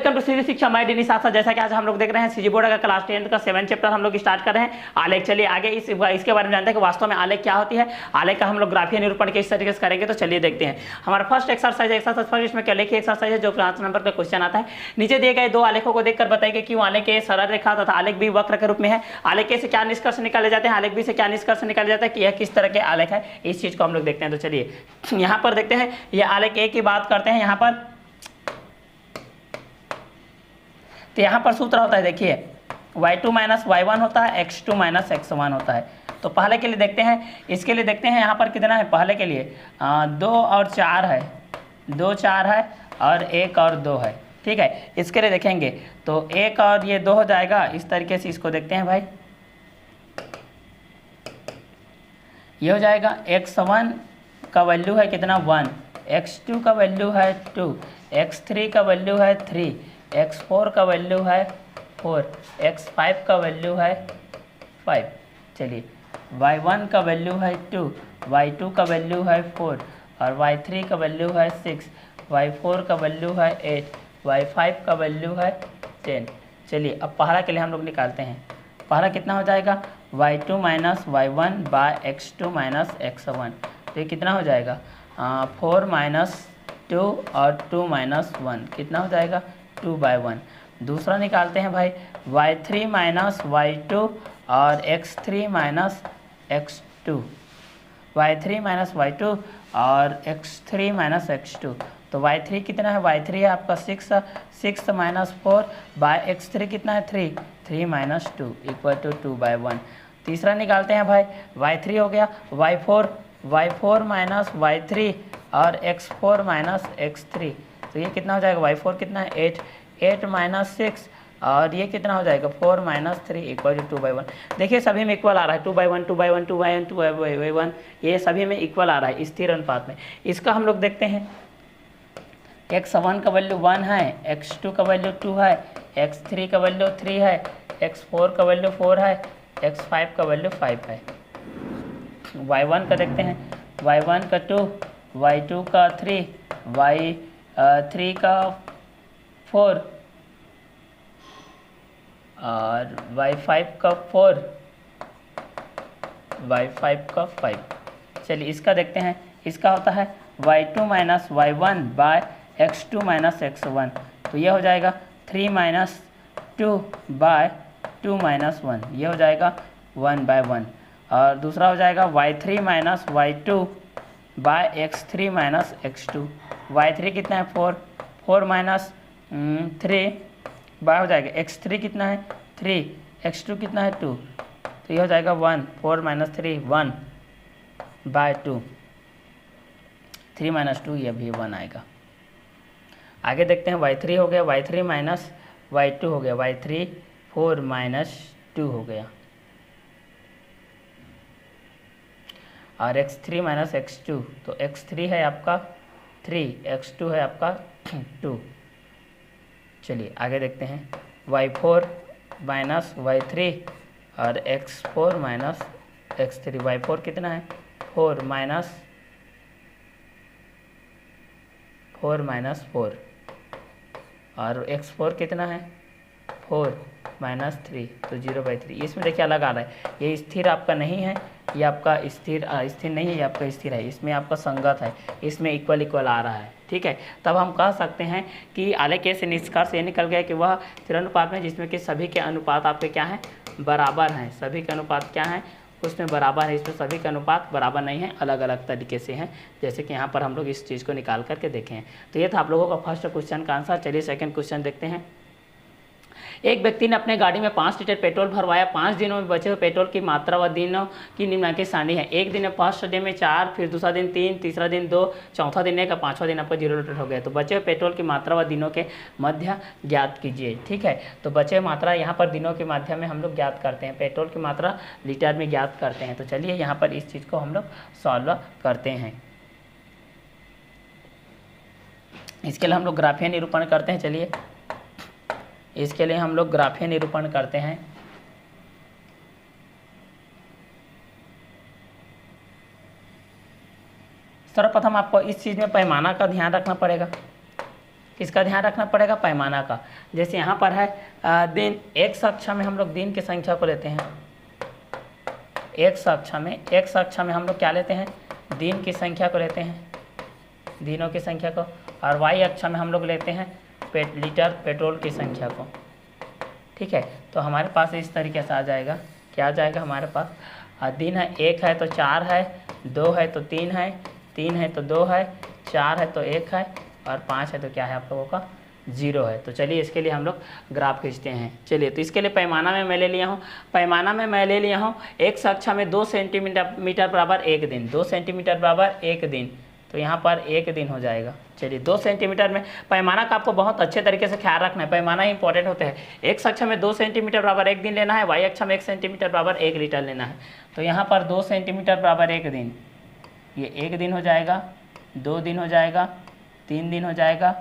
Welcome to सीधी शिक्षा मैं डिनी साथ। जैसा कि आज हम लोग देख रहे हैं सीजी बोर्ड का क्लास 10 का 7 चैप्टर हम लोग स्टार्ट कर रहे हैं आलेख। चलिए आगे इसके बारे में जानते हैं कि वास्तव में आलेख क्या होती है। आलेख का हम लोग ग्राफीय निरूपण किस तरीके से करेंगे, तो चलिए देखते हैं। हमारा फर्स्ट एक्सरसाइज इसमें क्या लिखिए एक्सरसाइज है जो 5 नंबर का क्वेश्चन आता है। नीचे दिए गए दो आलेखों को देखकर बताइए कि आलेख ए सरल रेखा तथा आलेख बी वक्र के रूप में है। आलेख ए से क्या निष्कर्ष निकाले जाते हैं, आलेख बी से क्या निष्कर्ष निकाले जाता है कि यह किस तरह के आलेख है, इस चीज को हम लोग देखते हैं। तो चलिए यहाँ पर देखते हैं, यह आलेख ए की बात करते हैं। यहाँ पर तो यहाँ पर सूत्र होता है, देखिए y2 माइनस y1 होता है, x2 माइनस x1 होता है। तो पहले के लिए देखते हैं, इसके लिए देखते हैं यहाँ पर कितना है। पहले के लिए 2 और 4 है, 2 4 है और 1 और 2 है, ठीक है। इसके लिए देखेंगे तो 1 और ये 2 हो जाएगा। इस तरीके से इसको देखते हैं भाई, ये हो जाएगा x1 का वैल्यू है कितना 1, x2 का वैल्यू है 2, x3 का वैल्यू है 3, x4 का वैल्यू है 4, x5 का वैल्यू है 5। चलिए y1 का वैल्यू है 2, y2 का वैल्यू है 4 और y3 का वैल्यू है 6, y4 का वैल्यू है 8, y5 का वैल्यू है 10। चलिए अब पहला के लिए हम लोग निकालते हैं। पहला कितना हो जाएगा y2 minus y1 bye x2 minus x1। तो ये कितना हो जाएगा 4 माइनस 2 और 2 माइनस 1 कितना हो जाएगा 2/1। दूसरा निकालते हैं भाई y3 माइनस y2 और x3 minus x2, y3 minus y2 और x3 माइनस x2। तो y3 कितना है, y3 है आपका 6 माइनस 4 बाय x3 कितना है 3 माइनस 2 इक्वल टू 2/1। तीसरा निकालते हैं भाई y3 हो गया, y4 माइनस y3 और x4 माइनस x3। तो ये कितना हो जाएगा y4 कितना है 8 माइनस 6 और ये कितना हो जाएगा 4 माइनस 3 इक्वल टू 2/1। देखिए सभी में इक्वल आ रहा है 2/1 2/1 2/1 2/1, ये सभी में इक्वल आ रहा है स्थिर अनुपात में। इसका हम लोग देखते हैं, x1 का वैल्यू 1 है, x2 का वैल्यू 2 है, x3 का वैल्यू 3 है, x4 का वैल्यू 4 है, x5 का वैल्यू 5 है। y1 का देखते हैं, y1 का 2, y2 का 3, y3 का 4 और y5 का 4, y5 का 5। चलिए इसका देखते हैं, इसका होता है y2 minus y1 bye x2 minus x1। तो ये हो जाएगा 3 माइनस 2 बाय 2 माइनस 1, ये हो जाएगा 1/1। और दूसरा हो जाएगा y3 minus y2 bye x3 minus x2। y3 कितना है 4 माइनस 3 बाय हो जाएगा x3 कितना है 3, x2 कितना है 2। तो ये हो जाएगा 1, 4 माइनस 3 1/2, 3 माइनस 2 ये भी 1 आएगा। आगे देखते हैं y3 हो गया, y3 माइनस y2 हो गया, y3 4 माइनस 2 हो गया और x3 माइनस x2। तो x3 है आपका 3, x2 है आपका 2। चलिए आगे देखते हैं y4 माइनस y3 और x4 माइनस x3। y4 कितना है 4 माइनस 4 और x4 कितना है 4 माइनस 3, तो 0/3। इसमें देखिए अलग आ रहा है, ये स्थिर आपका नहीं है, ये आपका स्थिर नहीं है, ये आपका स्थिर है, इसमें आपका संगत है, इसमें इक्वल आ रहा है, ठीक है। तब हम कह सकते हैं कि आलेख से निष्कर्ष ये निकल गया कि वह स्थिर अनुपात में जिसमें कि सभी के अनुपात आपके क्या हैं बराबर हैं। सभी के अनुपात क्या हैं उसमें बराबर है, इसमें सभी के अनुपात बराबर नहीं है, अलग अलग तरीके से हैं, जैसे कि यहाँ पर हम लोग इस चीज़ को निकाल करके देखें। तो ये था आप लोगों का फर्स्ट क्वेश्चन का आंसर। चलिए सेकंड क्वेश्चन देखते हैं। एक व्यक्ति ने अपने गाड़ी में 5 लीटर पेट्रोल भरवाया। 5 दिनों में बचे हुए पेट्रोल की मात्रा व दिनों की निम्नलिखित सारणी है। एक दिन में फर्स्ट डे में 4, फिर दूसरा दिन 3, तीसरा दिन 2, चौथा दिन 1 और पाँचवा दिन आपका 0 लीटर हो गया। तो बचे हुए पेट्रोल की मात्रा व दिनों के मध्य ज्ञात कीजिए, ठीक है। तो बचे हुए मात्रा यहाँ पर दिनों के माध्यम में हम लोग ज्ञात करते हैं, पेट्रोल की मात्रा लीटर में ज्ञात करते हैं। तो चलिए यहाँ पर इस चीज़ को हम लोग सॉल्व करते हैं। इसके लिए हम लोग ग्राफीय निरूपण करते हैं। चलिए इसके लिए हम लोग ग्राफीय निरूपण करते हैं। सर्वप्रथम आपको इस चीज़ में पैमाना का ध्यान रखना पड़ेगा। किसका ध्यान रखना पड़ेगा? पैमाना का। जैसे यहाँ पर है दिन, एक कक्षा में हम लोग दिन की संख्या को लेते हैं, एक कक्षा में हम लोग क्या लेते हैं? दिन की संख्या को लेते हैं, दिनों की संख्या को। और वाई अक्षा में हम लोग लेते हैं लीटर पेट्रोल की संख्या को। ठीक है, तो हमारे पास इस तरीके से आ जाएगा, क्या आ जाएगा हमारे पास? दिन है, 1 है तो 4 है, 2 है तो 3 है, 3 है तो 2 है, 4 है तो 1 है, और 5 है तो क्या है आप लोगों का? 0 है। तो चलिए इसके लिए हम लोग ग्राफ खींचते हैं। चलिए, तो इसके लिए पैमाना में मैं ले लिया हूँ, पैमाना में मैं ले लिया हूँ एक कक्षा में 2 सेंटीमीटर बराबर 1 दिन, 2 सेंटीमीटर बराबर 1 दिन, तो यहाँ पर 1 दिन हो जाएगा। चलिए, 2 सेंटीमीटर में पैमाना का आपको बहुत अच्छे तरीके से ख्याल रखना है, पैमाना ही इंपॉर्टेंट होते हैं। एक कक्षा में 2 सेंटीमीटर बराबर 1 दिन लेना है, वाई अक्षा में 1 सेंटीमीटर बराबर 1 लीटर लेना है। तो यहाँ पर 2 सेंटीमीटर बराबर 1 दिन, ये 1 दिन हो जाएगा, 2 दिन हो जाएगा, 3 दिन हो जाएगा,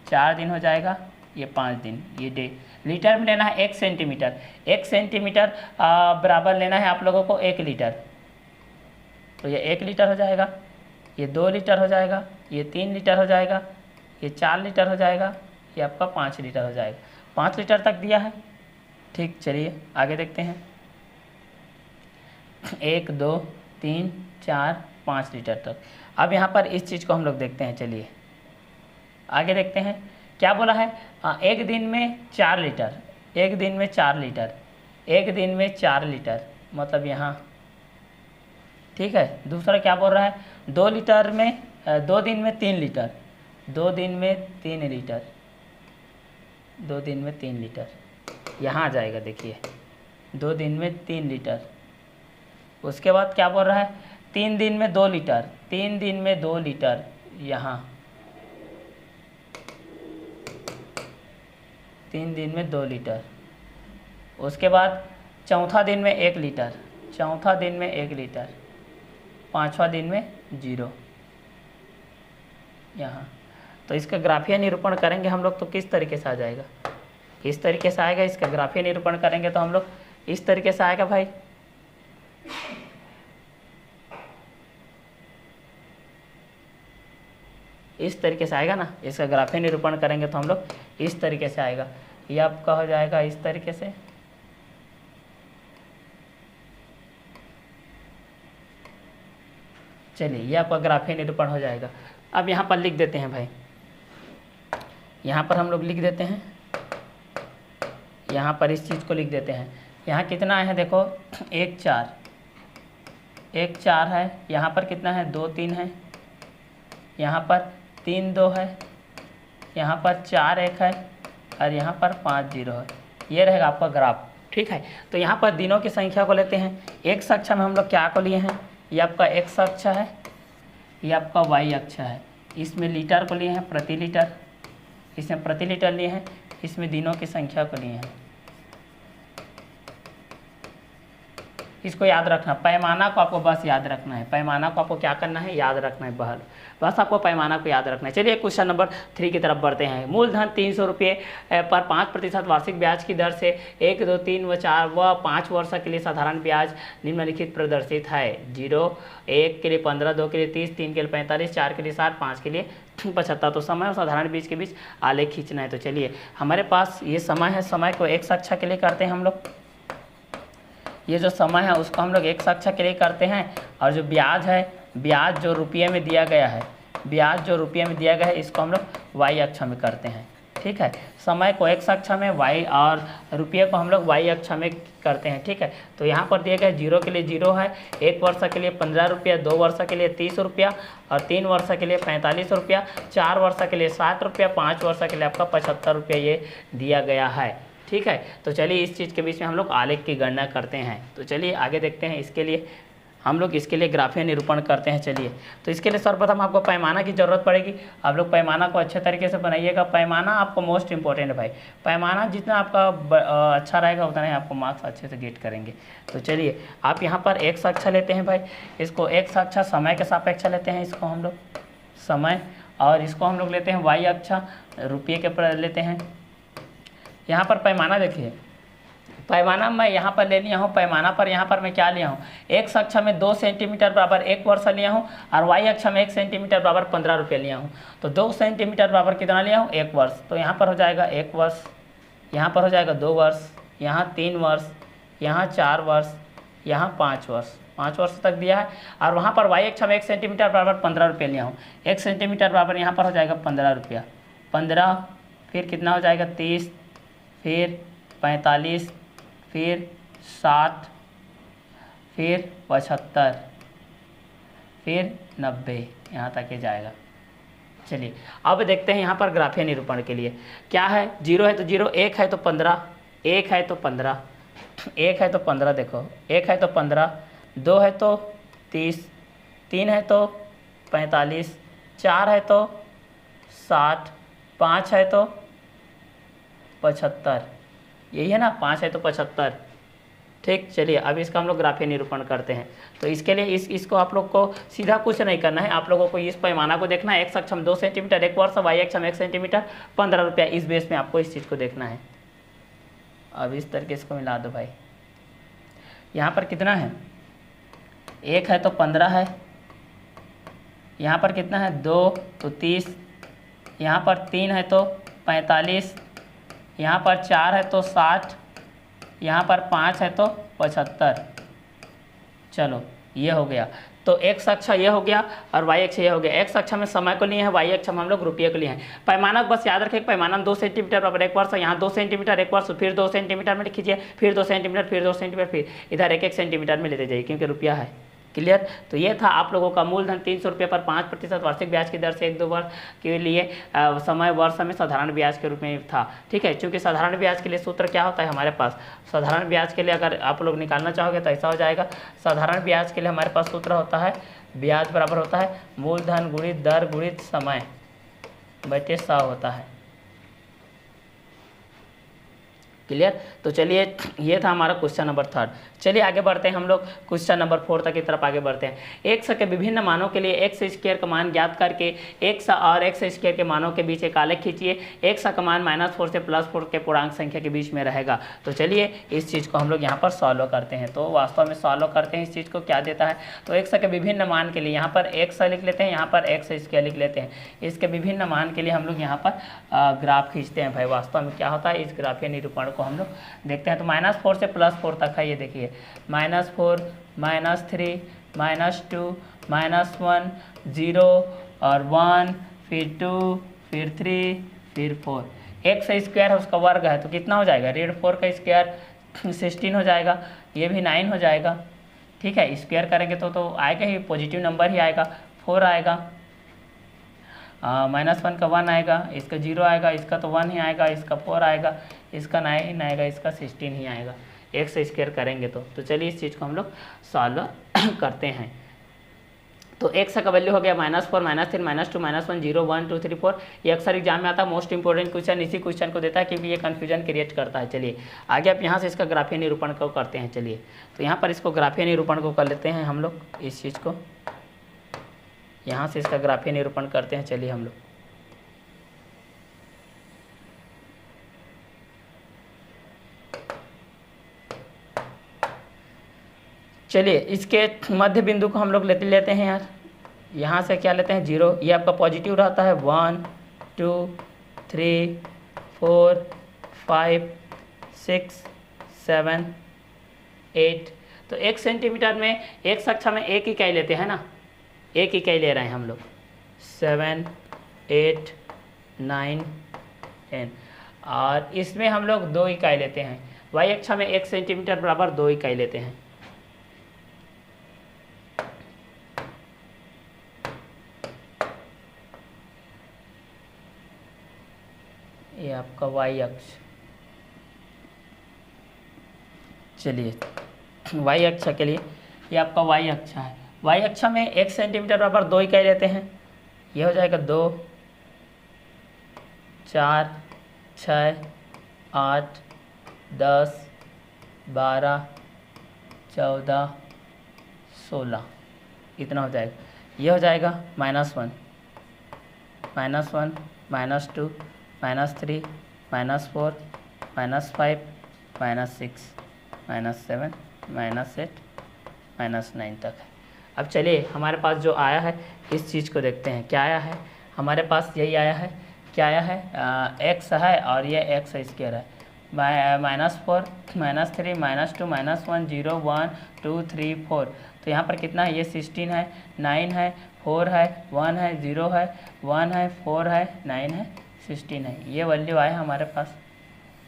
4 दिन हो जाएगा, ये 5 दिन, ये डे। लीटर में लेना है 1 सेंटीमीटर, 1 सेंटीमीटर बराबर लेना है आप लोगों को 1 लीटर, तो ये 1 लीटर हो जाएगा, ये 2 लीटर हो जाएगा, ये 3 लीटर हो जाएगा, ये 4 लीटर हो जाएगा, ये आपका 5 लीटर हो जाएगा। 5 लीटर तक दिया है। ठीक, चलिए आगे देखते हैं। 1 2 3 4 5 लीटर तक। अब यहाँ पर इस चीज़ को हम लोग देखते हैं। चलिए आगे देखते हैं क्या बोला है। एक दिन में 4 लीटर, एक दिन में 4 लीटर, एक दिन में 4 लीटर, मतलब यहाँ। ठीक है, दूसरा क्या बोल रहा है? 2 लीटर में 2 दिन में 3 लीटर, 2 दिन में 3 लीटर, 2 दिन में 3 लीटर, यहाँ आ जाएगा। देखिए 2 दिन में 3 लीटर। उसके बाद क्या बोल रहा है? 3 दिन में 2 लीटर, 3 दिन में 2 लीटर, यहाँ 3 दिन में 2 लीटर। उसके बाद चौथा दिन में 1 लीटर, चौथा दिन में 1 लीटर, पाँचवा दिन में 0, यहाँ। तो इसका ग्राफीय निरूपण करेंगे हम लोग तो किस तरीके से आ जाएगा? किस तरीके से आएगा? इसका ग्राफीय निरूपण करेंगे तो हम लोग इस तरीके से आएगा भाई। इस तरीके से आएगा ना, इसका ग्राफीय निरूपण करेंगे तो हम लोग इस तरीके से आएगा। ये आपका हो जाएगा इस तरीके से। चलिए, ये आपका ग्राफीय निरूपण हो जाएगा। अब यहाँ पर लिख देते हैं भाई, यहाँ पर हम लोग लिख देते हैं, यहाँ पर इस चीज़ को लिख देते हैं। यहाँ कितना है देखो, 1 4, 1 4 है, यहाँ पर कितना है? 2 3 है, यहाँ पर 3 2 है, यहाँ पर 4 1 है, और यहाँ पर 5 0 है। ये रहेगा आपका ग्राफ। ठीक है, तो यहाँ पर दिनों की संख्या को लेते हैं। एक कक्षा में हम लोग क्या को लिए हैं? ये आपका एक्स अक्ष है, ये आपका वाई अक्ष है। इसमें लीटर को लिए हैं, प्रति लीटर, इसमें प्रति लीटर लिए हैं, इसमें दिनों की संख्या को लिए हैं। इसको याद रखना, पैमाना को आपको बस याद रखना है, पैमाना को आपको क्या करना है? याद रखना है, बस आपको पैमाना को याद रखना है। चलिए क्वेश्चन नंबर 3 की तरफ बढ़ते हैं। मूलधन 300 रुपये पर 5% वार्षिक ब्याज की दर से 1 2 3 व 4 व 5 वर्ष के लिए साधारण ब्याज निम्नलिखित प्रदर्शित है। 0 1 के लिए 15, 2 के लिए 30, 3 के लिए 45, 4 के लिए 60, 5 के लिए 75। तो समय और साधारण बीज के बीच आलेख खींचना है। तो चलिए हमारे पास ये समय है, समय को एक कक्षा के लिए करते हैं हम लोग। ये जो समय है उसको हम लोग एक कक्षा के लिए करते हैं, और जो ब्याज है, ब्याज जो रुपये में दिया गया है, ब्याज जो रुपये में दिया गया है, इसको हम लोग वाई अक्षा में करते हैं। ठीक है, समय को एक अक्षा में, वाई और रुपये को हम लोग वाई अक्षा में करते हैं। ठीक है, तो यहाँ पर दिया गया 0 के लिए 0 है, 1 वर्ष के लिए 15 रुपया, 2 वर्ष के लिए 30 रुपया, और 3 वर्ष के लिए 45 रुपया, 4 वर्ष के लिए 60 रुपया, 5 वर्ष के लिए आपका 75 रुपया ये दिया गया है। ठीक है, तो चलिए इस चीज़ के बीच में हम लोग आलेख की गणना करते हैं। तो चलिए आगे देखते हैं, इसके लिए हम लोग इसके लिए ग्राफीय निरूपण करते हैं। चलिए, तो इसके लिए सर्वप्रथम आपको पैमाना की ज़रूरत पड़ेगी। आप लोग पैमाना को अच्छे तरीके से बनाइएगा। पैमाना आपको मोस्ट इंपॉर्टेंट है भाई, पैमाना जितना आपका अच्छा रहेगा उतना ही आपको मार्क्स अच्छे से गेट करेंगे। तो चलिए आप यहाँ पर एक अक्षा लेते हैं भाई, इसको एक अक्षा समय के सापेक्ष लेते हैं, इसको हम लोग समय, और इसको हम लोग लेते हैं वाई अक्षा रुपये के पर लेते हैं। यहाँ पर पैमाना देखिए, पैमाना मैं यहाँ पर ले लिया हूँ, पैमाना पर यहाँ पर मैं क्या लिया हूँ, एक्स अक्ष में 2 सेंटीमीटर बराबर 1 वर्ष लिया हूँ और वाई अक्ष में 1 सेंटीमीटर बराबर 15 रुपये लिया हूँ। तो 2 सेंटीमीटर बराबर कितना लिया हूँ, 1 वर्ष। तो यहाँ पर हो जाएगा 1 वर्ष, यहाँ पर हो जाएगा 2 वर्ष, यहाँ 3 वर्ष, यहाँ 4 वर्ष, यहाँ 5 वर्ष, 5 वर्ष तक दिया है। और वहाँ पर वाई अक्ष में 1 सेंटीमीटर बराबर 15 रुपये लिया हूँ। 1 सेंटीमीटर बराबर यहाँ पर हो जाएगा 15 रुपया, 15 फिर कितना हो जाएगा 30, फिर 45, फिर 60, फिर 75, फिर 90, यहाँ तक ये जाएगा। चलिए अब देखते हैं यहाँ पर ग्राफीय निरूपण के लिए क्या है। 0 है तो 0, 1 है तो 15, 1 है तो 15, 1 है तो 15, देखो 1 है तो 15, 2 है तो 30, 3 है तो 45, 4 है तो 60, 5 है तो 75, यही है ना, 5 है तो 75। ठीक, चलिए अब इसका हम लोग ग्राफीय निरूपण करते हैं। तो इसके लिए इसको आप लोग को सीधा कुछ नहीं करना है, आप लोगों को इस पैमाना को देखना है। एक्स अक्ष में 2 सेंटीमीटर 1 वर्ष, वाई अक्ष में 1 सेंटीमीटर 15 रुपया, इस बेस में आपको इस चीज़ को देखना है। अब इस तरीके से मिला दो भाई। यहाँ पर कितना है, 1 है तो 15 है, यहाँ पर कितना है 2 तो 30, यहाँ पर 3 है तो 45, यहाँ पर 4 है तो 60, यहाँ पर 5 है तो 75। चलो ये हो गया। तो एक्स अक्ष ये हो गया और वाई अक्ष ये हो गया। एक्स अक्ष में समय को लिए हैं, वाई अक्ष में हम लोग रुपये को लिए हैं। पैमाना बस याद रखें, पैमाना 2 सेंटीमीटर बराबर 1 वर्ष, यहाँ 2 सेंटीमीटर 1 वर्ष, फिर 2 सेंटीमीटर में लिख लीजिए, फिर 2 सेंटीमीटर, फिर 2 सेंटीमीटर, फिर इधर 1-1 सेंटीमीटर में लेते जाइए क्योंकि रुपया है। क्लियर। तो ये था आप लोगों का मूलधन 300 रुपये पर 5% वार्षिक ब्याज की दर से 1-2 वर्ष के लिए समय वर्ष में साधारण ब्याज के रूप में था। ठीक है, क्योंकि साधारण ब्याज के लिए सूत्र क्या होता है हमारे पास, साधारण ब्याज के लिए अगर आप लोग निकालना चाहोगे तो ऐसा हो जाएगा। साधारण ब्याज के लिए हमारे पास सूत्र होता है, ब्याज बराबर होता है मूलधन गुणित दर गुणित समय बटे 100 होता है। क्लियर। तो चलिए ये था हमारा क्वेश्चन नंबर 3। चलिए आगे बढ़ते हैं हम लोग क्वेश्चन नंबर 4 तक की तरफ आगे बढ़ते हैं। एक्स के विभिन्न मानों के लिए एक्स स्क्वायर का मान ज्ञात करके एक्स और एक्स स्क्वायर के मानों के बीच एक आलेख खींचिए। एक्स का मान -4 से +4 के पूर्णांक संख्या के बीच में रहेगा। तो चलिए इस चीज़ को हम लोग यहाँ पर सॉल्व करते हैं। तो वास्तव में सॉल्व करते हैं इस चीज़ को, क्या देता है। तो एक्स के विभिन्न मान के लिए यहाँ पर एक्स लिख लेते हैं, यहाँ पर एक्स स्क्वायर लिख लेते हैं। इसके विभिन्न मान के लिए हम लोग यहाँ पर ग्राफ खींचते हैं। भाई वास्तव में क्या होता है, इस ग्राफीय निरूपण को हम लोग देखते हैं। तो -4 से +4 तक है, ये देखिए -4 -3 -2 -1 0 और 1 फिर 2 फिर 3 फिर 4। एक्स स्क्वायर है उसका वर्ग है तो कितना हो जाएगा, √4 का स्क्वायर 16 हो जाएगा, ये भी 9 हो जाएगा। ठीक है, स्क्वायर करेंगे तो आएगा ही, पॉजिटिव नंबर ही आएगा, 4 आएगा, -1 का 1 आएगा, इसका 0 आएगा, इसका तो 1 ही आएगा, इसका 4 आएगा, इसका 9 आएगा, इसका 16 ही आएगा। एक्स स्क्वायर करेंगे तो चलिए इस चीज़ को हम लोग सॉल्व करते हैं। तो एक्स का वैल्यू हो गया -4 -3 -2 -1 0 1 2 3 4। ये अक्सर एग्जाम में आता है, मोस्ट इंपॉर्टेंट क्वेश्चन इसी क्वेश्चन को देता है क्योंकि ये कन्फ्यूजन क्रिएट करता है। चलिए आगे आप यहाँ से इसका ग्राफीय निरूपण को करते हैं। चलिए तो यहाँ पर इसको ग्राफीय निरूपण को कर लेते हैं हम लोग, इस चीज़ को यहाँ से इसका ग्राफीय निरूपण करते हैं। चलिए हम लोग चलिए इसके मध्य बिंदु को हम लोग लेते हैं यार। यहाँ से क्या लेते हैं 0, ये आपका पॉजिटिव रहता है 1 2 3 4 5 6 7 8। तो 1 सेंटीमीटर में एक कक्षा में 1 इकाई लेते हैं ना, 1 इकाई ले रहे हैं हम लोग। 7 8 9 10 और इसमें हम लोग 2 इकाई लेते हैं। वाई अक्षा में 1 सेंटीमीटर बराबर 2 इकाई लेते हैं। ये आपका वाई अक्ष। चलिए वाई अक्ष के लिए ये आपका वाई अक्ष है। वाई अक्ष में 1 सेंटीमीटर बराबर 2 इकाई लेते हैं। ये हो जाएगा 2 4 6 8 10 12 14 16 इतना हो जाएगा। ये हो जाएगा -1 -1 -2 -3 -4 -5 -6 -7 -8 -9 तक है। अब चलिए हमारे पास जो आया है इस चीज़ को देखते हैं। क्या आया है हमारे पास? यही आया है। क्या आया है? x है और ये x स्क्वायर है। -4 -3 -2 -1 0 1 2 3 4। तो यहाँ पर कितना है? ये 16 है, 9 है, 4 है, 1 है, 0 है, 1 है, 4 है, 9 है, 16 है। ये वैल्यू आए हमारे पास।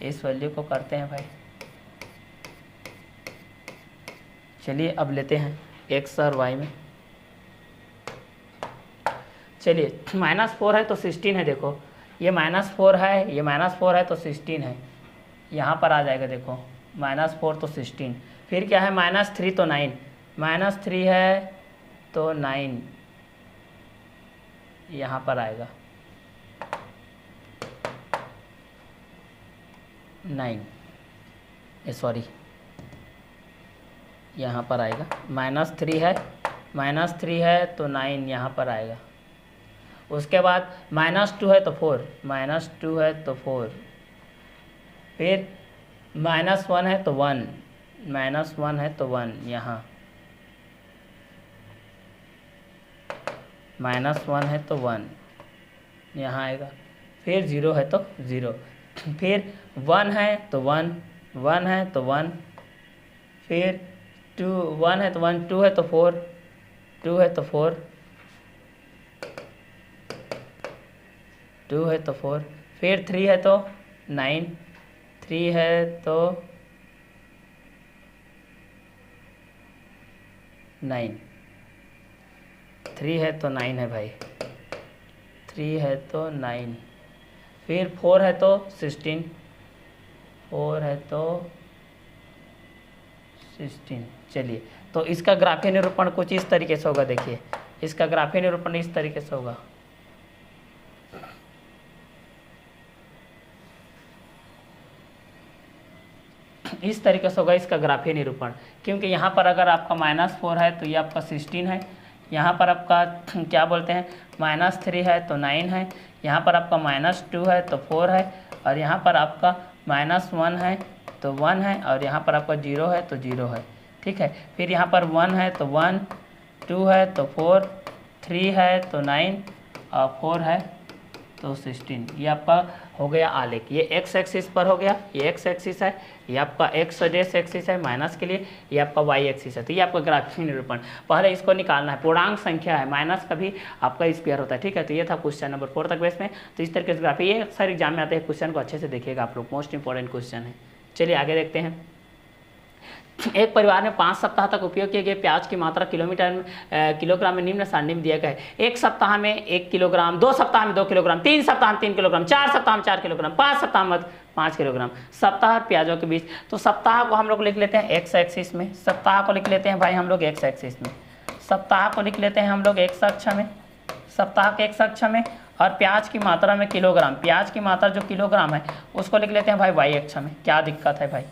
इस वैल्यू को करते हैं भाई। चलिए अब लेते हैं x और y में। चलिए -4 है तो 16 है। देखो ये -4 है, ये -4 है तो 16 है। यहाँ पर आ जाएगा। देखो -4 तो 16, फिर क्या है? -3 तो 9, -3 है तो 9 यहाँ पर आएगा 9, सॉरी यहाँ पर आएगा -3 है तो 9 यहाँ पर आएगा। उसके बाद -2 है तो 4, -2 है तो 4, फिर -1 है तो 1, -1 है तो 1 यहाँ, -1 है तो 1 यहाँ आएगा, फिर 0 है तो 0, फिर 1 है तो 1, 1 है तो 1, फिर 2 1 है तो 1, 2 है तो 4, 2 है तो 4, 2 है तो 4, फिर 3 है तो 9, 3 है तो 9, 3 है तो 9 है भाई, 3 है तो 9, फिर 4 है तो 16, 4 है तो 16। चलिए तो इसका ग्राफीय निरूपण कुछ इस तरीके से होगा। देखिए इसका ग्राफीय निरूपण इस तरीके से होगा। इस तरीके से होगा इसका ग्राफीय निरूपण, क्योंकि यहाँ पर अगर आपका -4 है तो ये आपका 16 है, यहाँ पर आपका क्या बोलते हैं -3 है तो 9 है, यहाँ पर आपका -2 है तो 4 है, और यहाँ पर आपका -1 है तो 1 है, और यहाँ पर आपका 0 है तो 0 है। ठीक है, फिर यहाँ पर 1 है तो 1, 2 है तो 4, 3 है तो 9 और 4 है तो 16। ये आपका हो गया आलेख। ये x एक्सिस पर हो गया, ये x एक्सिस है, ये आपका x डैश एक्सिस है माइनस के लिए, ये आपका y एक्सिस है। तो ये आपका ग्राफीय निरूपण। पहले इसको निकालना है, पूर्णांक संख्या है, माइनस का भी आपका स्क्वायर होता है। ठीक है, तो ये था क्वेश्चन नंबर 4 तक बेस में। तो इस तरीके से ग्राफी ये अक्सर एग्जाम में आते हैं, क्वेश्चन को अच्छे से देखिएगा आप लोग, मोस्ट इंपॉर्टेंट क्वेश्चन है। चलिए आगे देखते हैं। एक परिवार में 5 सप्ताह तक उपयोग किए गए प्याज की मात्रा किलोग्राम में निम्न सारणी में दिया गया है। 1 सप्ताह में 1 किलोग्राम, 2 सप्ताह में 2 किलोग्राम, 3 सप्ताह में 3 किलोग्राम, 4 सप्ताह में 4 किलोग्राम, 5 सप्ताह में 5 किलोग्राम। सप्ताह और प्याजों के बीच, तो सप्ताह को हम लोग लिख लेते हैं एक्स एक्सिस में, सप्ताह को लिख लेते हैं भाई हम लोग एक्स एक्सिस में, सप्ताह को लिख लेते हैं हम लोग एक्स अक्ष में, सप्ताह के एक्स अक्ष में, और प्याज की मात्रा में किलोग्राम, प्याज की मात्रा जो किलोग्राम है उसको लिख लेते हैं भाई वाई अक्ष में। क्या दिक्कत है भाई?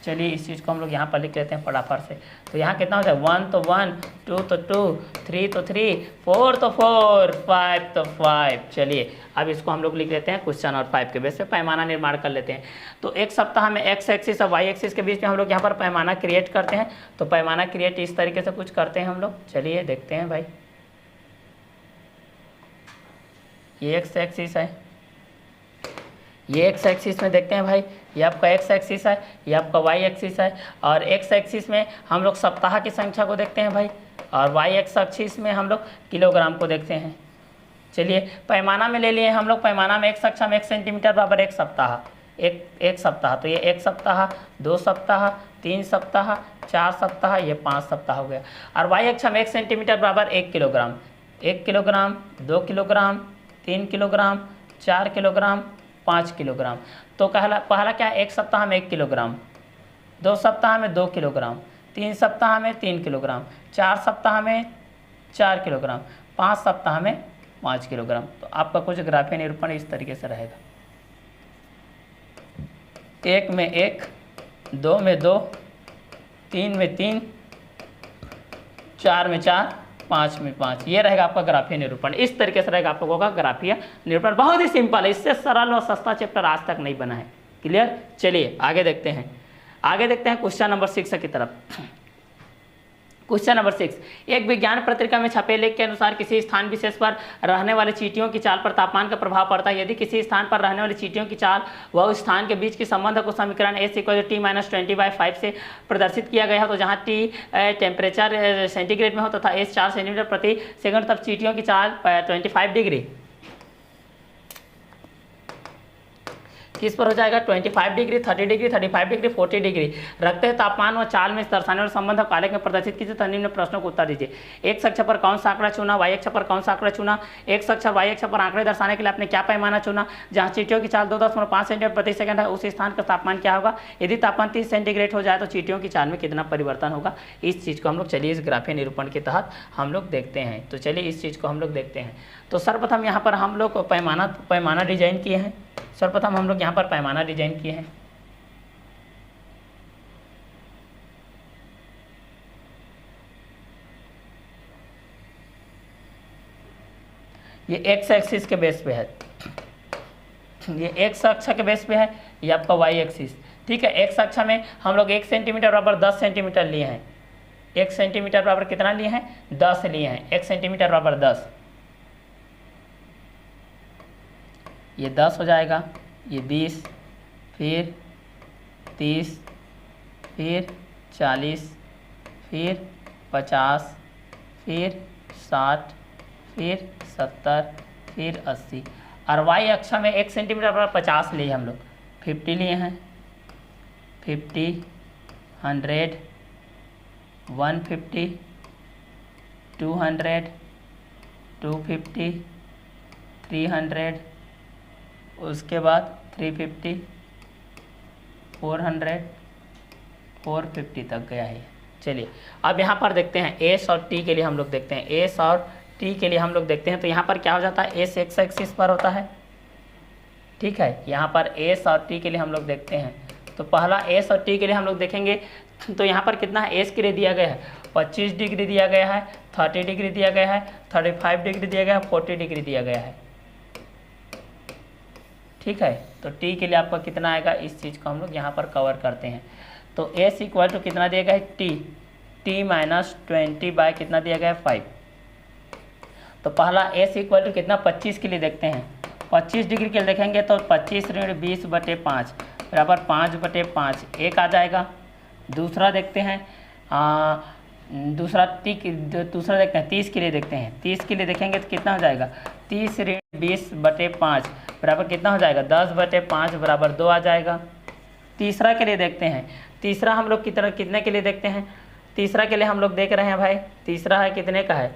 चलिए इस चीज़ को हम लोग यहाँ पर लिख लेते हैं फटाफट से। तो यहाँ कितना हो जाए? 1 तो 1, 2 तो 2, 3 तो 3, 4 तो 4, 5 तो 5। चलिए अब इसको हम लोग लिख लेते हैं क्वेश्चन और 5 के बेस पे पैमाना निर्माण कर लेते हैं। तो एक सप्ताह में एक्स एक्सिस और वाई एक्सिस के बीच में हम लोग यहाँ पर पैमाना क्रिएट करते हैं। तो पैमाना क्रिएट इस तरीके से कुछ करते हैं हम लोग। चलिए देखते हैं भाई, ये एक्स एक्सिस है, ये एक्स एक्सिस में देखते हैं भाई, ये आपका एक्स एक्सिस है, ये आपका वाई एक्सिस है, और एक्स एक्सिस में हम लोग सप्ताह की संख्या को देखते हैं भाई, और वाई एक्स एक्सिस में हम लोग किलोग्राम को देखते हैं। चलिए पैमाना में ले लिए हम लोग, पैमाना में एक्स अक्ष में 1 सेंटीमीटर बराबर 1 सप्ताह, एक सप्ताह, तो ये 1 सप्ताह, 2 सप्ताह, 3 सप्ताह, 4 सप्ताह, ये 5 सप्ताह हो गया। और वाई अक्ष में 1 सेंटीमीटर बराबर 1 kilogram, 1 kilogram, 2 kilogram, 3 kilogram, 4 kilogram, 5 kilogram. तो पहला क्या है? 1 सप्ताह में 1 किलोग्राम, 2 सप्ताह में 2 किलोग्राम, 3 सप्ताह में 3 किलोग्राम, 4 सप्ताह में 4 किलोग्राम, 5 सप्ताह में 5 किलोग्राम। तो आपका कुछ ग्राफीय निरूपण इस तरीके से रहेगा। 1 में 1, 2 में 2, 3 में 3, 4 में 4, 5 में 5। ये रहेगा आपका ग्राफीय निरूपण। इस तरीके से रहेगा आप लोगों का ग्राफीय निरूपण। बहुत ही सिंपल है, इससे सरल और सस्ता चैप्टर आज तक नहीं बना है। क्लियर? चलिए आगे देखते हैं। आगे देखते हैं क्वेश्चन नंबर 6 की तरफ। क्वेश्चन नंबर 6, एक विज्ञान पत्रिका में छपे लेख के अनुसार किसी स्थान विशेष पर रहने वाली चींटियों की चाल पर तापमान का प्रभाव पड़ता है। यदि किसी स्थान पर रहने वाली चींटियों की चाल व उस स्थान के बीच के संबंध को समीकरण S=T-20/5 से प्रदर्शित किया गया हो, तो जहां T टेम्परेचर सेंटीग्रेड में हो तथा S 4 सेंटीमीटर प्रति सेकंड, तब चींटियों की चाल 25 डिग्री किस पर हो जाएगा, 25 डिग्री, 30 डिग्री, 35 डिग्री, 40 डिग्री रखते हैं तापमान व चाल में दर्शाने वाले संबंध को आलेख में प्रदर्शित कीजिए तथा निम्न प्रश्नों को उत्तर दीजिए। एक्स अक्ष पर कौन सा आंकड़ा चुना, वाई अक्ष पर कौन सा आंकड़ा चुना। एक्स अक्ष और वाई अक्ष पर आंकड़े दर्शाने के लिए आपने क्या पैमाना चुना। जहां चींटियों की चाल 2.5 सेंटीमीटर प्रति सेकंड है, उस स्थान का तापमान क्या होगा। यदि तापमान 30 सेंटीग्रेड हो जाए तो चींटियों की चाल में कितना परिवर्तन होगा। इस चीज़ को हम लोग चलिए इस ग्राफीय निरूपण के तहत हम लोग देखते हैं। तो चलिए इस चीज़ को हम लोग देखते हैं। तो सर्वप्रथम यहाँ पर हम लोग पैमाना डिजाइन किए हैं। सर्वप्रथम हम लोग यहाँ पर पैमाना डिजाइन किए हैं। ये एक्स एक्सिस के बेस पे है, ये एक्स अक्ष के बेस पे है, ये आपका वाई एक्सिस। ठीक है, एक्स अक्ष में हम लोग 1 सेंटीमीटर बराबर 10 सेंटीमीटर लिए हैं। 1 सेंटीमीटर बराबर कितना लिए हैं, 10 लिए हैं। 1 सेंटीमीटर बराबर 10, ये 10 हो जाएगा, ये 20, फिर 30, फिर 40, फिर 50, फिर 60, फिर 70, फिर 80। और वाई अक्ष में 1 सेंटीमीटर पर 50 लिए हम लोग, 50 लिए हैं, 50, 100, 150, 200, 250, 300, उसके बाद 350, 400, 450 तक गया है। चलिए अब यहाँ पर देखते हैं एस और टी के लिए हम लोग देखते हैं। एस और टी के लिए हम लोग देखते हैं। तो यहाँ पर क्या हो जाता है, एस एक्स एक्सिस पर होता है। ठीक है, यहाँ पर एस और टी के लिए हम लोग देखते हैं। तो पहला एस और टी के लिए हम लोग देखेंगे। तो यहाँ पर कितना है, एस के लिए दिया गया है 25 डिग्री दिया गया है, 30 डिग्री दिया गया है, 35 डिग्री दिया गया है, 40 डिग्री दिया गया है। ठीक है, तो टी के लिए आपका कितना आएगा, इस चीज़ को हम लोग यहाँ पर कवर करते हैं। तो एस इक्वल टू कितना दिया गया है, टी -20 बाय कितना दिया गया है, 5। तो पहला एस इक्वल टू कितना, 25 के लिए देखते हैं। 25 डिग्री के लिए देखेंगे तो 25 ऋण 20/5 बराबर 5/5 1 आ जाएगा। दूसरा देखते हैं, दूसरा देखते हैं 30 के लिए देखते हैं। 30 के लिए देखेंगे तो कितना हो जाएगा, 30 ऋण 20/5 बराबर कितना हो जाएगा, 10/5 बराबर 2 आ जाएगा। तीसरा के लिए देखते हैं। तीसरा हम लोग कितने के लिए देखते हैं। तीसरा के लिए हम लोग देख रहे हैं भाई, तीसरा है कितने का है,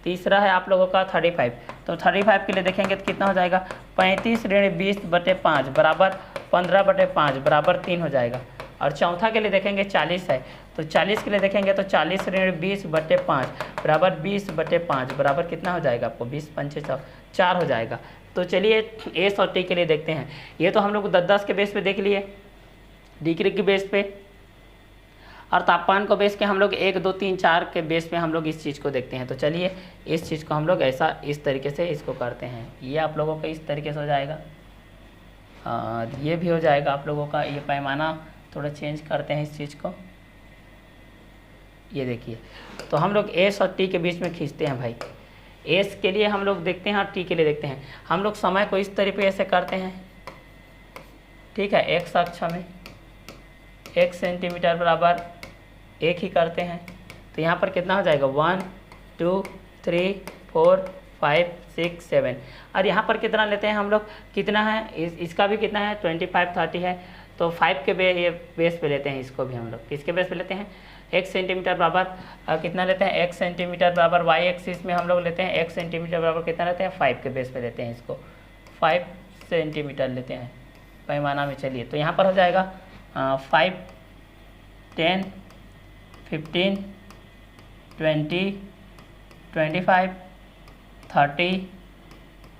तीसरा है आप लोगों का 35। तो 35 के लिए देखेंगे तो कितना हो जाएगा, 35 ऋण 20/5 बराबर 15/5 बराबर 3 हो जाएगा। और चौथा के लिए देखेंगे 40 है। तो 40 के लिए देखेंगे तो 40 ऋण 20/5 बराबर 20/5 बराबर कितना हो जाएगा आपको, 20 पंचे 4 हो जाएगा। तो चलिए एस और टी के लिए देखते हैं। ये तो हम लोग 10-10 के बेस पे देख लिए, डिग्री के बेस पे, और तापमान को बेस के हम लोग 1, 2, 3, 4 के बेस पे हम लोग इस चीज़ को देखते हैं। तो चलिए इस चीज़ को हम लोग ऐसा इस तरीके से इसको करते हैं। ये आप लोगों का इस तरीके से हो जाएगा, ये भी हो जाएगा आप लोगों का। ये पैमाना थोड़ा चेंज करते हैं इस चीज़ को, ये देखिए। तो हम लोग एस और टी के बीच में खींचते हैं भाई। एस के लिए हम लोग देखते हैं और टी के लिए देखते हैं। हम लोग समय को इस तरीके से करते हैं। ठीक है, एक्स अक्ष में 1 सेंटीमीटर बराबर 1 ही करते हैं। तो यहाँ पर कितना हो जाएगा, 1, 2, 3, 4, 5, 6, 7। और यहाँ पर कितना लेते हैं हम लोग, कितना है इसका भी कितना है, 25, 30 है। तो 5 के बेस पे लेते हैं इसको भी हम लोग। किसके बेस पे लेते हैं, 1 सेंटीमीटर बराबर कितना लेते हैं, 1 सेंटीमीटर बराबर वाई एक्सिस में हम लोग लेते हैं 1 सेंटीमीटर बराबर कितना लेते हैं, 5 के बेस पे लेते हैं इसको, 5 सेंटीमीटर लेते हैं पैमाना में। चलिए तो यहाँ पर हो जाएगा 5, 10, 15, 20, 25, 30,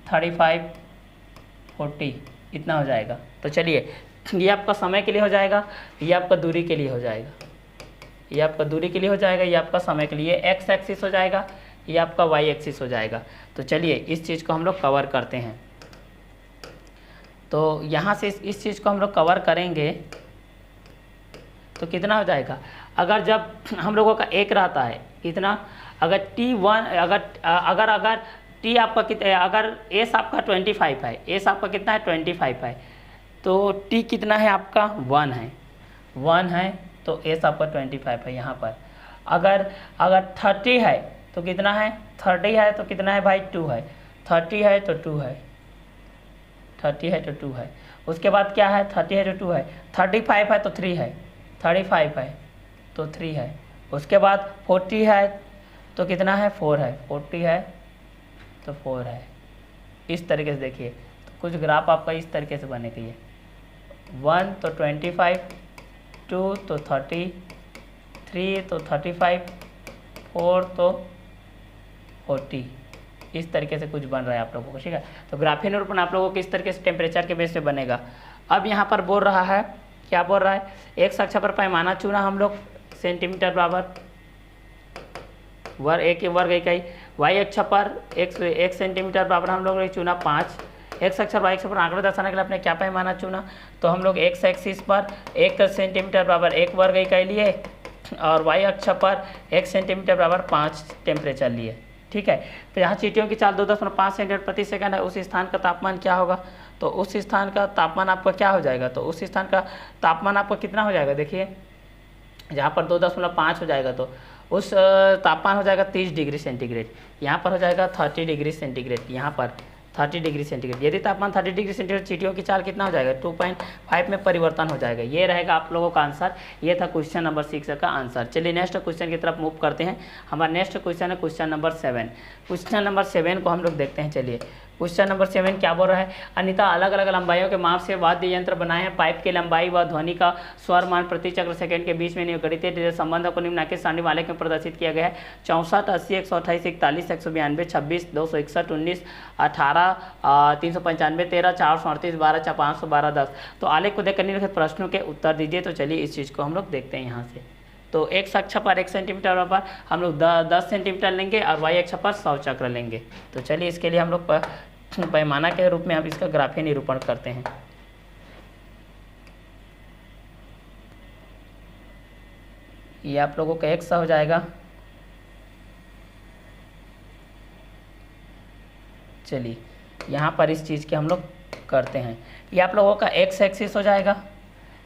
35, 40 इतना हो जाएगा। तो चलिए ये आपका समय के लिए हो जाएगा, ये आपका दूरी के लिए हो जाएगा, ये आपका दूरी के लिए हो जाएगा, ये आपका समय के लिए एक्स एक्सिस हो जाएगा, ये आपका वाई एक्सिस हो जाएगा। तो चलिए इस चीज़ को हम लोग कवर करते हैं। तो यहाँ से इस चीज़ को हम लोग कवर करेंगे। तो कितना हो जाएगा, अगर जब हम लोगों का एक रहता है कितना, अगर T1 अगर T आपका कितना, अगर एस आपका 25 है, एस आपका कितना है 25 है, तो T कितना है आपका 1 है, तो एस आपका 25 है यहाँ पर। अगर 30 है तो कितना है, 30 है तो कितना है भाई 2 है, 30 है तो 2 है, 30 है तो 2 है। उसके बाद क्या है, 30 है तो 2 है, 35 है तो 3 है, 35 है तो 3 है। उसके बाद 40 है तो कितना है 4 है, 40 है तो 4 है। इस तरीके से देखिए, तो कुछ ग्राफ आपका इस तरीके से बनेगा, ये 1 तो 25, 2 तो 30, 3 तो 35, 4 तो 40, इस तरीके से कुछ बन रहा है आप लोगों को, ठीक है। तो ग्राफीय निरूपण आप लोगों को इस तरीके से टेम्परेचर के बेस पे बनेगा। अब यहाँ पर बोल रहा है, क्या बोल रहा है, एक्स अक्ष पर पैमाना चुना हम लोग सेंटीमीटर बराबर एक वर्ग इकाई, वाई अक्ष पर एक सेंटीमीटर बराबर हम लोग ने चुना 5, एक्स अक्ष वाई अक्ष पर आंकड़े दर्शाने के लिए अपने क्या पैमाना चुना, तो हम लोग एक्स एक्सिस पर 1 सेंटीमीटर बराबर 1 वर्ग इकाई लिए और वाई अक्ष पर 1 सेंटीमीटर बराबर 5 टेम्परेचर लिए, ठीक है। तो यहाँ चींटियों की चाल 2.5 सेंटीमीटर प्रति सेकंड है, उस स्थान का तापमान क्या होगा, तो उस स्थान का तापमान आपका क्या हो जाएगा, तो उस स्थान का तापमान आपका कितना हो जाएगा, देखिए जहाँ पर 2.5 हो जाएगा तो उस तापमान हो जाएगा 30 डिग्री सेंटीग्रेड, यहाँ पर हो जाएगा 30 डिग्री सेंटीग्रेड, यहाँ पर 30 डिग्री सेंटीग्रेड। यदि तापमान 30 डिग्री सेंटीग्रेड, चींटियों की चाल कितना हो जाएगा, 2.5 में परिवर्तन हो जाएगा। ये रहेगा आप लोगों का आंसर, ये था क्वेश्चन नंबर 6 का आंसर। चलिए नेक्स्ट क्वेश्चन की तरफ मूव करते हैं। हमारा नेक्स्ट क्वेश्चन है क्वेश्चन नंबर 7। क्वेश्चन नंबर 7 को हम लोग देखते हैं। चलिए क्वेश्चन नंबर 7 क्या बोल रहा है, अनीता अलग अलग लंबाइयों के माप से वाद्य यंत्र बनाए हैं, पाइप की लंबाई व ध्वनि का स्वर मान प्रति चक्र सेकंड के बीच में गणितीय संबंध को निम्नलिखित सारणी वाले में प्रदर्शित किया गया है। 64, 80, 128, 41, 192, 26, 261, 19, 18, 395, 13, 438, 12, 512, 10। तो आलेख को देखकर निम्नलिखित प्रश्नों के उत्तर दीजिए। तो चलिए इस चीज़ को हम लोग देखते हैं यहाँ से। तो एक्स अक्ष पर 1 सेंटीमीटर पर हम लोग 10 सेंटीमीटर लेंगे और वाई अक्ष पर 100 चक्र लेंगे। तो चलिए इसके लिए हम लोग पैमाना के रूप में अब इसका ग्राफीय निरूपण करते हैं। ये आप लोगों का एक्स हो जाएगा। चलिए यहाँ पर इस चीज़ के हम लोग करते हैं। ये आप लोगों का एक्स एक्सिस हो जाएगा,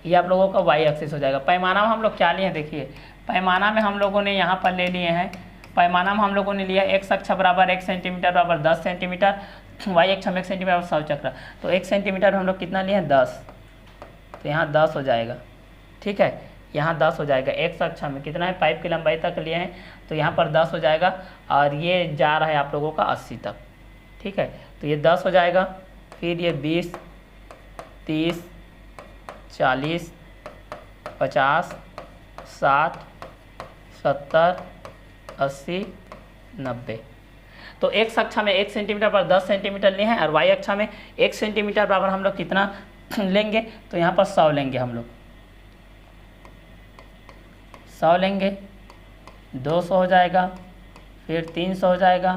ये आप लोगों का वाई एक्सिस हो जाएगा। पैमाना में हम लोग क्या लिए हैं, देखिए पैमाना में हम लोगों ने यहाँ पर ले लिए हैं, पैमाना में हम लोगों ने लिया एक्स अक्ष बराबर 1 सेंटीमीटर बराबर 10 सेंटीमीटर, वाई अक्ष में 1 सेंटीमीटर बराबर 100 चक्र। तो 1 सेंटीमीटर हम लोग कितना लिए हैं, 10, तो यहाँ 10 हो जाएगा, ठीक है। यहाँ 10 हो जाएगा। एक्स अक्ष में कितना है, पाइप की लंबाई तक लिए हैं, तो यहाँ पर 10 हो जाएगा और ये जा रहा है आप लोगों का 80 तक, ठीक है। तो ये 10 हो जाएगा, फिर ये 20, 30, 40, 50, 60, 70, 80, 90। तो एक्स अक्ष में 1 सेंटीमीटर पर 10 सेंटीमीटर लिए हैं और वाई अक्ष में 1 सेंटीमीटर बराबर हम लोग कितना लेंगे, तो यहाँ पर 100 लेंगे हम लोग, 100 लेंगे, 200 हो जाएगा, फिर 300 हो जाएगा,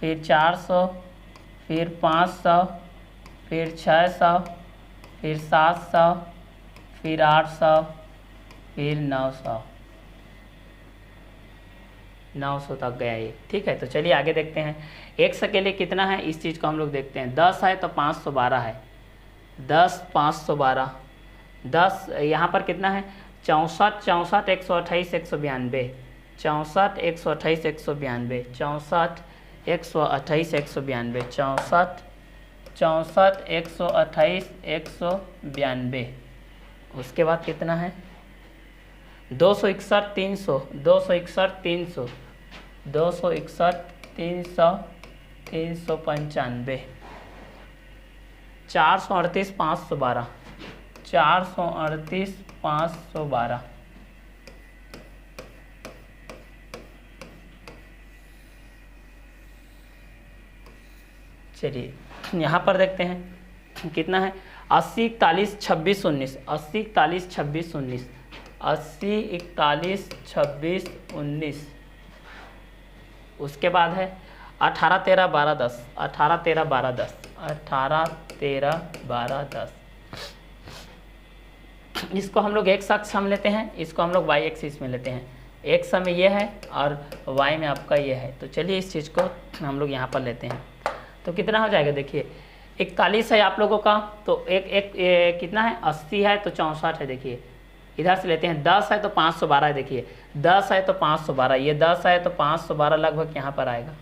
फिर 400, फिर 500, फिर 600, फिर 700, फिर 800, फिर 900 तक गया ये, ठीक है। तो चलिए आगे देखते हैं। एक्स के लिए कितना है, इस चीज़ को हम लोग देखते हैं। 10 है तो 512 है, 10, 512, 10 यहाँ पर कितना है, 64, 64, 128, 192, 64, 128, 192, 64, 128, 192, 64, 64, 128, 192। उसके बाद कितना है, 261, 300, 261, 300, 261, 300, 395, 438, 512, 438, 512। चलिए यहाँ पर देखते हैं कितना है, 80, 41, 26, 19, 80, 41, 26, 19, 80, 41, 26, 19। उसके बाद है 18, 13, 12, 10, 18, 13, 12, 10, 18, 13, 12, 10। इसको हम लोग एक्स अक्ष हम लेते हैं, इसको हम लोग वाई एक्सिस में लेते हैं। एक्स में ये है और वाई में आपका ये है। तो चलिए इस चीज़ को हम लोग यहाँ पर लेते हैं। तो कितना हो जाएगा, देखिए 41 है आप लोगों का, तो एक कितना है 80 है, तो 64 है। देखिए इधर से लेते हैं, 10 है तो 512 है। देखिए 10 है तो 512, ये 10 है तो 512 लगभग यहाँ पर आएगा।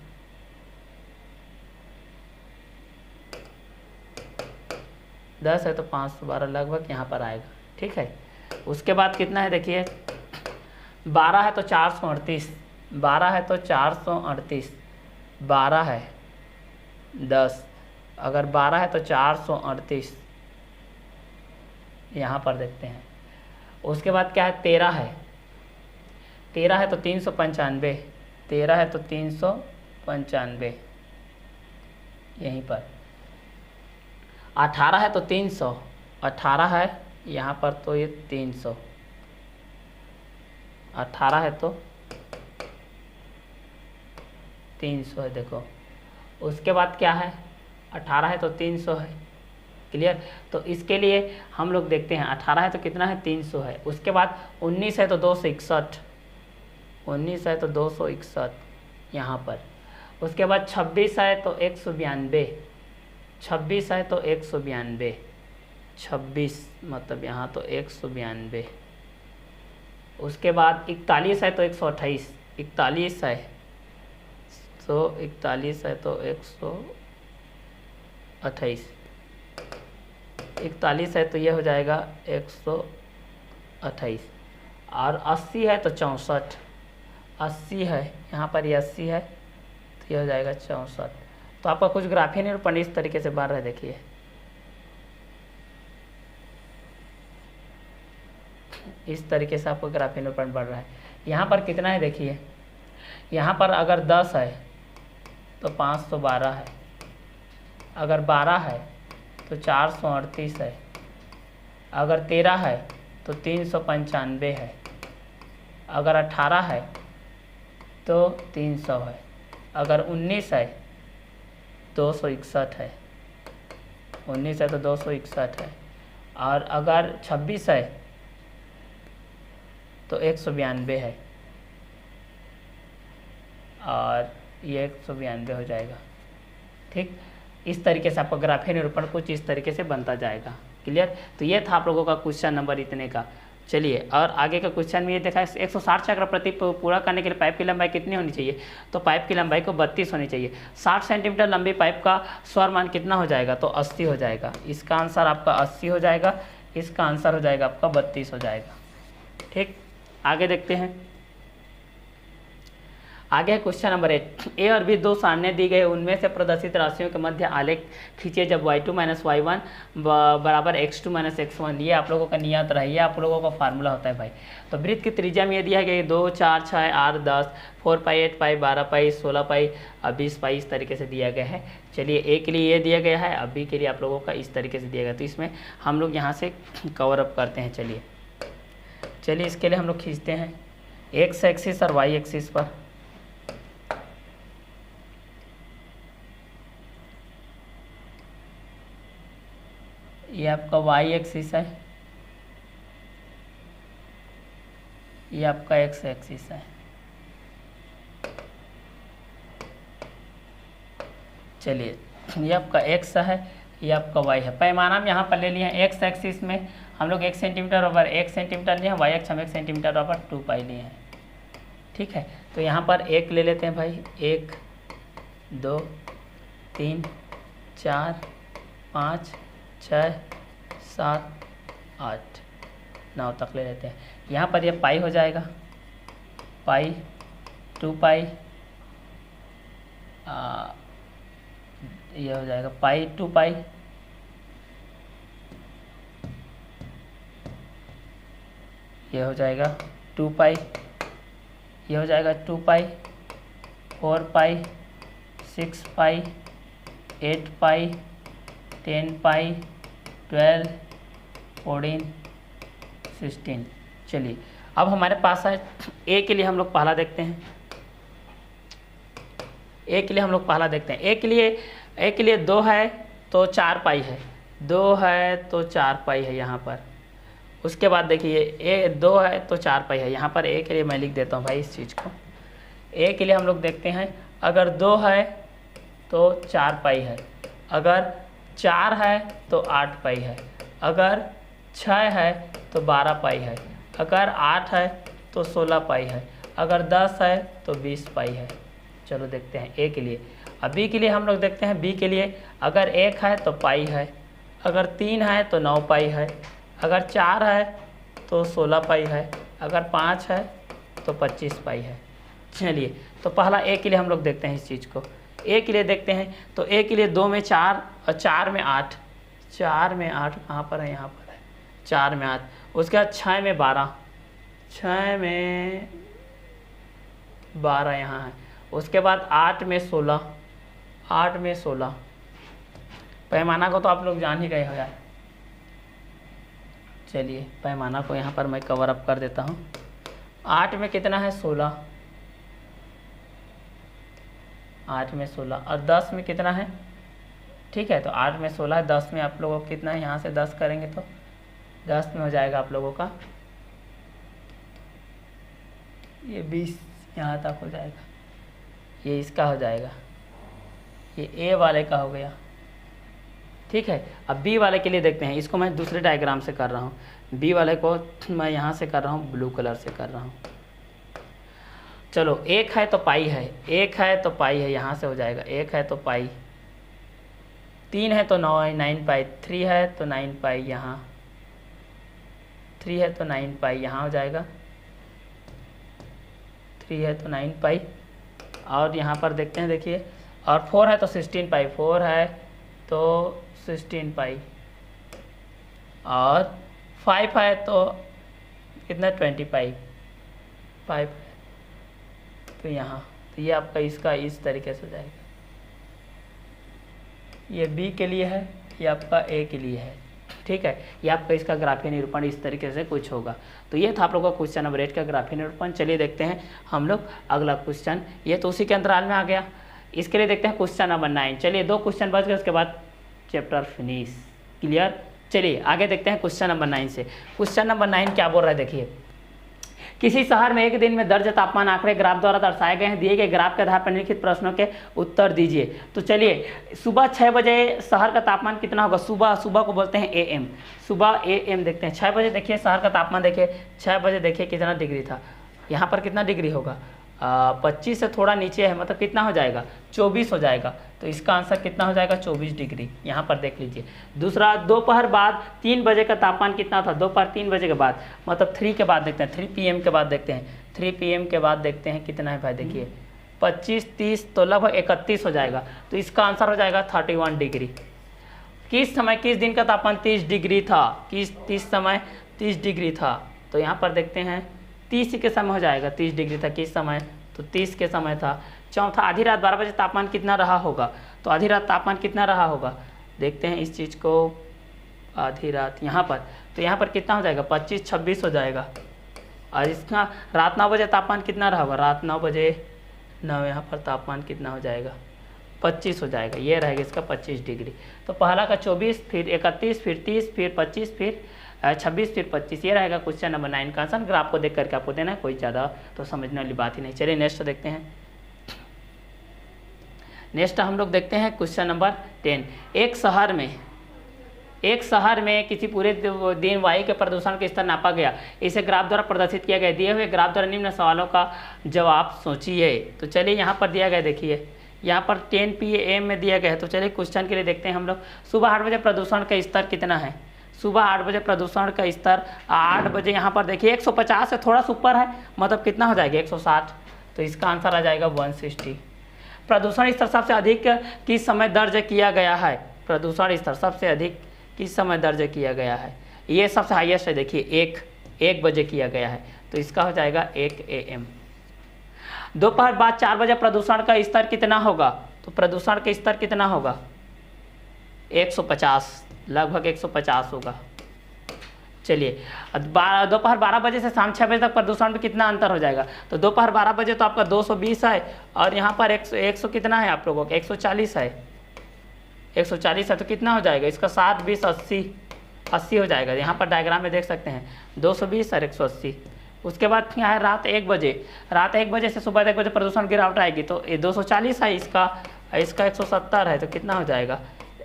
दस है तो 512 लगभग यहाँ पर आएगा, ठीक है। उसके बाद कितना है, देखिए 12 है तो 438, 12 है तो 438, 12 है 10, अगर 12 है तो 438 यहाँ पर देखते हैं। उसके बाद क्या है, 13 है, 13 है तो 395, 13 है तो 395 यहीं पर। 18 है तो 300, 18 है यहाँ पर तो ये 300, 18 है तो 300 है, देखो। उसके बाद क्या है, 18 है तो 300 है, क्लियर। तो इसके लिए हम लोग देखते हैं, 18 है तो कितना है 300 है। उसके बाद 19 है तो 261, 19 है तो 261 यहाँ पर। उसके बाद 26 है तो 192, 26 है तो 192, 26 मतलब यहाँ तो 192। उसके बाद 41 है तो 128, 41 है तो 41 है तो 128, 41 है तो ये हो जाएगा 128। और 80 है तो 64, 80 है यहाँ पर, ये 80 है तो ये हो जाएगा 64। तो आपका कुछ ग्राफी निरूपण इस तरीके से बन रहा है, देखिए इस तरीके से आपको ग्राफी निरूपण बढ़ रहा है। यहाँ पर कितना है, देखिए यहाँ पर अगर 10 है तो 512 है, अगर 12 है तो 438 है, अगर 13 है तो 395 है, अगर 18 है तो 300 है, अगर 19 है 261 है, 19 है तो 261 है, और अगर 26 है तो 192 है, और ये 192 हो जाएगा, ठीक। इस तरीके से आपका ग्राफी निरूपण कुछ इस तरीके से बनता जाएगा, क्लियर। तो ये था आप लोगों का क्वेश्चन नंबर इतने का। चलिए और आगे का क्वेश्चन में ये देखा है, 160 चक्र प्रति पूरा करने के लिए पाइप की लंबाई कितनी होनी चाहिए, तो पाइप की लंबाई को 32 होनी चाहिए। 60 सेंटीमीटर लंबी पाइप का स्वरमान कितना हो जाएगा, तो 80 हो जाएगा। इसका आंसर आपका 80 हो जाएगा, इसका आंसर हो जाएगा आपका 32 हो जाएगा, ठीक। आगे देखते हैं, आगे है क्वेश्चन नंबर 8। ए और बी दो सारणी दी गई, उनमें से प्रदर्शित राशियों के मध्य आलेख खींचे जब y2 - y1 बराबर x2 - x1। ये आप लोगों का नियत रहा है, ये आप लोगों का फार्मूला होता है भाई। तो वृत्त की त्रिज्या में ये दिया गया 2, 4, 6, 8, 10, 4 पाई, 8 पाई, 12 पाई, 16 पाई और 20 पाई इस तरीके से दिया गया है। चलिए ए के लिए ये दिया गया है, अब बी के लिए आप लोगों का इस तरीके से दिया गया। तो इसमें हम लोग यहाँ से कवर अप करते हैं। चलिए इसके लिए हम लोग खींचते हैं एक्स एक्सिस और वाई एक्सिस पर। ये आपका वाई एक्सिस है, ये आपका एक्स एक्सिस है। चलिए ये आपका एक्स है, ये आपका वाई है। पैमाना हम यहाँ पर ले लिए हैं, एक्स एक्सिस में हम लोग 1 सेंटीमीटर ओवर 1 सेंटीमीटर लिए हैं, वाई एक्स हम 1 सेंटीमीटर ओवर 2 पाई लिए हैं, ठीक है। तो यहाँ पर एक ले लेते हैं भाई, 1 2 3 4 5 6 7 8 9 तक ले लेते हैं। यहाँ पर ये पाई हो जाएगा, पाई 2 पाई, ये हो जाएगा पाई 2 पाई, ये हो जाएगा 2 पाई, ये हो जाएगा 2 पाई, 4 पाई, 6 पाई, 8 पाई, 10 पाई, 12, 14, 16। चलिए अब हमारे पास है ए के लिए हम लोग पहला देखते हैं। ए के लिए हम लोग पहला देखते हैं। ए के लिए 2 है तो 4 पाई है, 2 है तो 4 पाई है यहाँ पर। उसके बाद देखिए ए 2 है तो 4 पाई है। यहाँ पर ए के लिए मैं लिख देता हूँ भाई इस चीज़ को। ए के लिए हम लोग देखते हैं, अगर 2 है तो 4 पाई है, अगर 4 है तो 8 पाई है, अगर 6 है तो 12 पाई है, अगर 8 है तो 16 पाई है, अगर 10 है तो 20 पाई है। चलो देखते हैं ए के लिए। अब बी के लिए हम लोग देखते हैं, बी के लिए अगर 1 है तो पाई है, अगर 3 है तो 9 पाई है, अगर 4 है तो 16 पाई है, अगर 5 है तो 25 पाई है। चलिए तो पहला ए के लिए हम लोग देखते हैं इस चीज़ को। ए के लिए देखते हैं तो ए के लिए 2 में 4 और 4 में 8, 4 में 8 कहाँ पर है, यहाँ पर है, 4 में 8। उसके बाद 6 में 12, 6 में 12 यहाँ है। उसके बाद 8 में 16, 8 में 16। पैमाना को तो आप लोग जान ही गए हो यार। चलिए पैमाना को यहाँ पर मैं कवर अप कर देता हूँ। 8 में कितना है 16, 8 में 16, और 10 में कितना है, ठीक है तो 8 में 16 है, 10 में आप लोगों को कितना है, यहाँ से 10 करेंगे तो 10 में हो जाएगा आप लोगों का ये 20, यहाँ तक हो जाएगा, ये इसका हो जाएगा, ये ए वाले का हो गया। ठीक है, अब बी वाले के लिए देखते हैं, इसको मैं दूसरे डायग्राम से कर रहा हूँ, बी वाले को मैं यहाँ से कर रहा हूँ, ब्लू कलर से कर रहा हूँ। चलो 1 है तो पाई है, 1 है तो पाई है, यहाँ से हो जाएगा, 1 है तो पाई, 3 है तो 9 पाई, 3 है तो 9 पाई, यहाँ 3 है तो 9 पाई, यहाँ हो जाएगा, 3 है तो 9 पाई। और यहाँ पर देखते हैं, देखिए, और 4 है तो 16 पाई, 4 है तो 16 पाई, और 5 है तो कितना 20 पाई, 5 तो यहाँ, तो ये आपका इसका इस तरीके से हो जाएगा। ये बी के लिए है, ये आपका ए के लिए है। ठीक है, ये आपका इसका ग्राफीय निरूपण इस तरीके से कुछ होगा। तो ये था आप लोगों का क्वेश्चन नंबर 8 का ग्राफीय निरूपण। चलिए देखते हैं हम लोग अगला क्वेश्चन, ये तो उसी के अंतराल में आ गया। इसके लिए देखते हैं क्वेश्चन नंबर 9। चलिए 2 क्वेश्चन बच गए, उसके बाद चैप्टर फिनिश, क्लियर। चलिए आगे देखते हैं क्वेश्चन नंबर 9 से। क्वेश्चन नंबर 9 क्या बोल रहा है, देखिए, किसी शहर में एक दिन में दर्ज तापमान आंकड़े ग्राफ द्वारा दर्शाए गए हैं, दिए गए ग्राफ के आधार पर निम्नलिखित प्रश्नों के उत्तर दीजिए। तो चलिए सुबह 6 बजे शहर का तापमान कितना होगा, सुबह को बोलते हैं AM, सुबह AM देखते हैं। 6 बजे देखिए शहर का तापमान, देखिए 6 बजे देखिए कितना डिग्री था, यहाँ पर कितना डिग्री होगा, 25 से थोड़ा नीचे है, मतलब कितना हो जाएगा 24 हो जाएगा। तो इसका आंसर कितना हो जाएगा 24 डिग्री, यहाँ पर देख लीजिए। दूसरा, दोपहर बाद 3 बजे का तापमान कितना था, दोपहर 3 बजे के बाद, मतलब 3 के बाद देखते हैं, 3 PM के बाद देखते हैं, 3 PM के बाद देखते हैं कितना है भाई, देखिए 25, 30 तो लगभग 31 हो जाएगा। तो इसका आंसर हो जाएगा 31 डिग्री। किस समय, किस दिन का तापमान 30 डिग्री था, किस समय 30 डिग्री था, तो यहाँ पर देखते हैं 30 के समय हो जाएगा, 30 डिग्री था किस समय, तो 30 के समय था। चौथा, आधी रात 12 बजे तापमान कितना रहा होगा, तो आधी रात तापमान कितना रहा होगा, देखते हैं इस चीज़ को, आधी रात यहाँ पर, तो यहाँ पर कितना हो जाएगा 25, 26 हो जाएगा। और इसका रात 9 बजे तापमान कितना रहा होगा, रात 9 बजे 9, यहाँ पर तापमान कितना हो जाएगा 25 हो जाएगा, ये रहेगा इसका 25 डिग्री। तो पहला का 24, फिर 31, फिर 30, फिर 25, फिर 26, फिर 25, ये रहेगा क्वेश्चन नंबर 9 का आंसर। ग्राफ को देख करके आपको देना है, कोई ज़्यादा तो समझने वाली बात ही नहीं। चलिए नेक्स्ट देखते हैं। नेक्स्ट हम लोग देखते हैं क्वेश्चन नंबर 10। एक शहर में किसी पूरे दिन वायु के प्रदूषण का स्तर नापा गया, इसे ग्राफ द्वारा प्रदर्शित किया गया। दिए हुए ग्राफ द्वारा निम्न सवालों का जवाब सोचिए। तो चलिए यहाँ पर दिया गया, देखिए यहाँ पर 10 PM में दिया गया है। तो चलिए क्वेश्चन के लिए देखते हैं हम लोग। सुबह 8 बजे प्रदूषण का स्तर कितना है, सुबह 8 बजे प्रदूषण का स्तर 8 बजे यहाँ पर देखिए 150 से थोड़ा सा ऊपर है, मतलब कितना हो जाएगा 160, तो इसका आंसर आ जाएगा 160। प्रदूषण स्तर सबसे अधिक किस समय दर्ज किया गया है, प्रदूषण स्तर सबसे अधिक किस समय दर्ज किया गया है, ये सबसे हाईएस्ट है, देखिए 1 बजे किया गया है, तो इसका हो जाएगा 1 AM। दोपहर बाद 4 बजे प्रदूषण का स्तर कितना होगा, तो प्रदूषण का स्तर कितना होगा 150, लगभग 150 होगा। चलिए दोपहर 12 बजे से शाम 6 बजे तक प्रदूषण में कितना अंतर हो जाएगा, तो दोपहर 12 बजे तो आपका 220 है, और यहाँ पर 100 कितना है आप लोगों का 140 है, 140 है, तो कितना हो जाएगा इसका 7, 20, 80, 80 हो जाएगा। यहाँ पर डायग्राम में देख सकते हैं 220 और 180। उसके बाद क्या है, रात 1 बजे, रात 1 बजे से सुबह 1 बजे प्रदूषण गिरावट आएगी, तो ये 240 है, इसका 170 है, तो कितना हो जाएगा,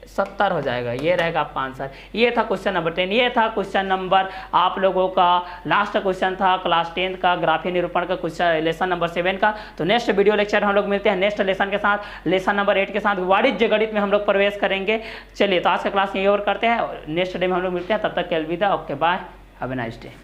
70 हो जाएगा। ये रहेगा आपका आंसर। ये था क्वेश्चन नंबर 10। ये था क्वेश्चन नंबर आप लोगों का लास्ट क्वेश्चन था क्लास 10 का ग्राफीय निरूपण का क्वेश्चन लेसन नंबर 7 का। तो नेक्स्ट वीडियो लेक्चर हम लोग मिलते हैं नेक्स्ट लेसन के साथ, लेसन नंबर 8 के साथ वाणिज्य गणित में हम लोग प्रवेश करेंगे। चलिए तो आज का क्लास यही और करते हैं, नेक्स्ट डे में हम लोग मिलते हैं, तब तक के अलविदा, okay bye, have a nice day.